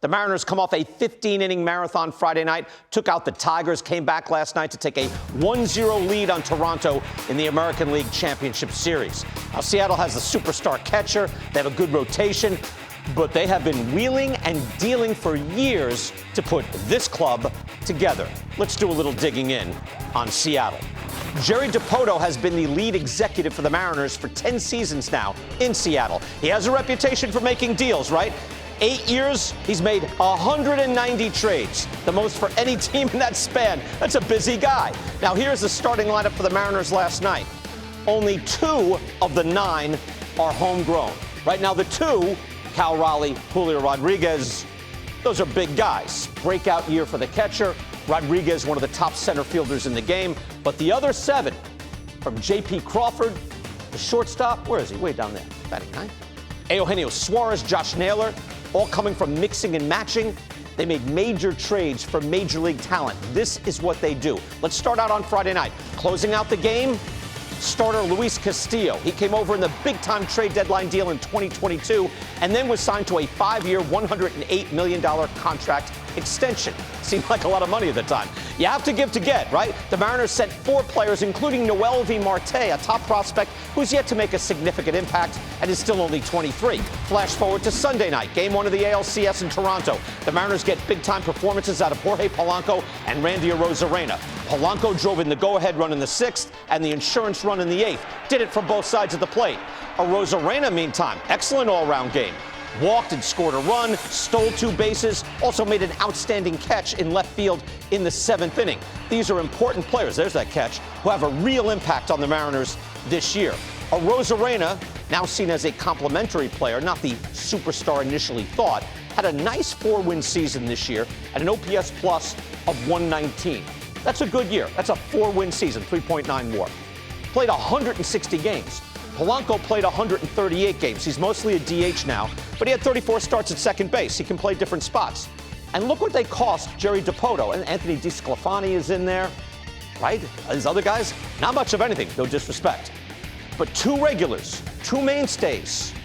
The Mariners come off a 15-inning marathon Friday night, took out the Tigers, came back last night to take a 1-0 lead on Toronto in the American League Championship Series. Now, Seattle has the superstar catcher. They have a good rotation, but they have been wheeling and dealing for years to put this club together. Let's do a little digging in on Seattle. Jerry Dipoto has been the lead executive for the Mariners for 10 seasons now in Seattle. He has a reputation for making deals, right? 8 years, he's made 190 trades, the most for any team in that span. That's a busy guy. Now, here's the starting lineup for the Mariners last night. Only 2 of the 9 are homegrown. Right now, the 2, Cal Raleigh, Julio Rodriguez, those are big guys. Breakout year for the catcher. Rodriguez, one of the top center fielders in the game. But the other 7, from J.P. Crawford, the shortstop, where is he? Way down there, batting 9. Eugenio Suarez, Josh Naylor, all coming from mixing and matching. They made major trades for major league talent. This is what they do. Let's start out on Friday night. Closing out the game, starter Luis Castillo. He came over in the big-time trade deadline deal in 2022 and then was signed to a 5-year, $108 million contract extension. Seemed like a lot of money at the time. You have to give to get, right? The Mariners sent 4 players, including Noelvi Marte, a top prospect who's yet to make a significant impact and is still only 23. Flash forward to Sunday night, game 1 of the ALCS in Toronto. The Mariners get big-time performances out of Jorge Polanco and Randy Arozarena. Polanco drove in the go-ahead run in the 6th and the insurance run in the 8th. Did it from both sides of the plate. Arozarena, meantime, excellent all-round game. Walked and scored a run, stole 2 bases, also made an outstanding catch in left field in the 7th inning. These are important players, there's that catch, who have a real impact on the Mariners this year. Arozarena, now seen as a complimentary player, not the superstar initially thought, had a nice 4-win season this year at an OPS plus of 119. That's a good year. That's a 4-win season, 3.9 WAR. Played 160 games. Polanco played 138 games. He's mostly a DH now, but he had 34 starts at second base. He can play different spots. And look what they cost Jerry Dipoto. And Anthony DeSclafani is in there, right? These other guys, not much of anything, no disrespect. But 2 regulars, 2 mainstays.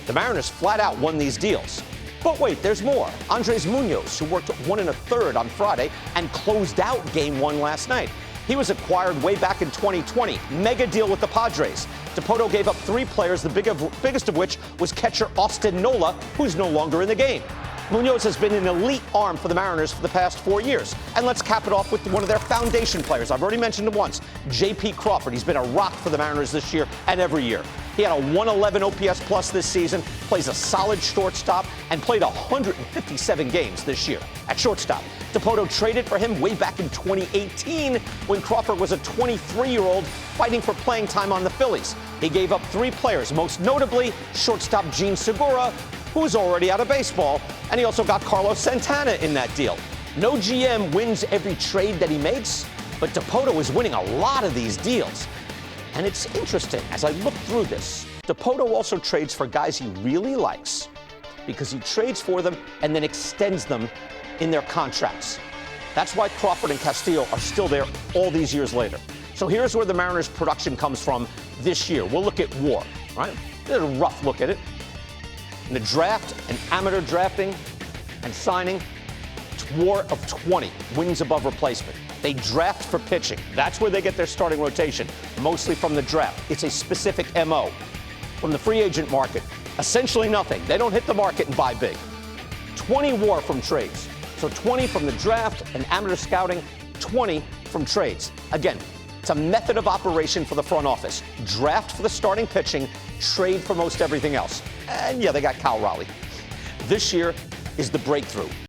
The Mariners flat out won these deals. But wait, there's more. Andres Munoz, who worked 1 1/3 on Friday and closed out Game 1 last night. He was acquired way back in 2020. Mega deal with the Padres. Dipoto gave up 3 players, the biggest of which was catcher Austin Nola, who's no longer in the game. Munoz has been an elite arm for the Mariners for the past 4 years. And let's cap it off with one of their foundation players. I've already mentioned him once, J.P. Crawford. He's been a rock for the Mariners this year and every year. He had a 111 OPS plus this season, plays a solid shortstop, and played 157 games this year at shortstop. Dipoto traded for him way back in 2018 when Crawford was a 23-year-old fighting for playing time on the Phillies. He gave up 3 players, most notably shortstop Gene Segura, who was already out of baseball, and he also got Carlos Santana in that deal. No GM wins every trade that he makes, but Dipoto is winning a lot of these deals. And it's interesting, as I look through this, Dipoto also trades for guys he really likes because he trades for them and then extends them in their contracts. That's why Crawford and Castillo are still there all these years later. So here's where the Mariners' production comes from this year. We'll look at WAR, right? There's a rough look at it. In the draft and amateur drafting and signing, it's WAR of 20, wins above replacement. They draft for pitching. That's where they get their starting rotation, mostly from the draft. It's a specific MO. From the free agent market, essentially nothing. They don't hit the market and buy big. 20 WAR from trades. So 20 from the draft and amateur scouting, 20 from trades. Again, it's a method of operation for the front office. Draft for the starting pitching, trade for most everything else. And yeah, they got Cal Raleigh. This year is the breakthrough.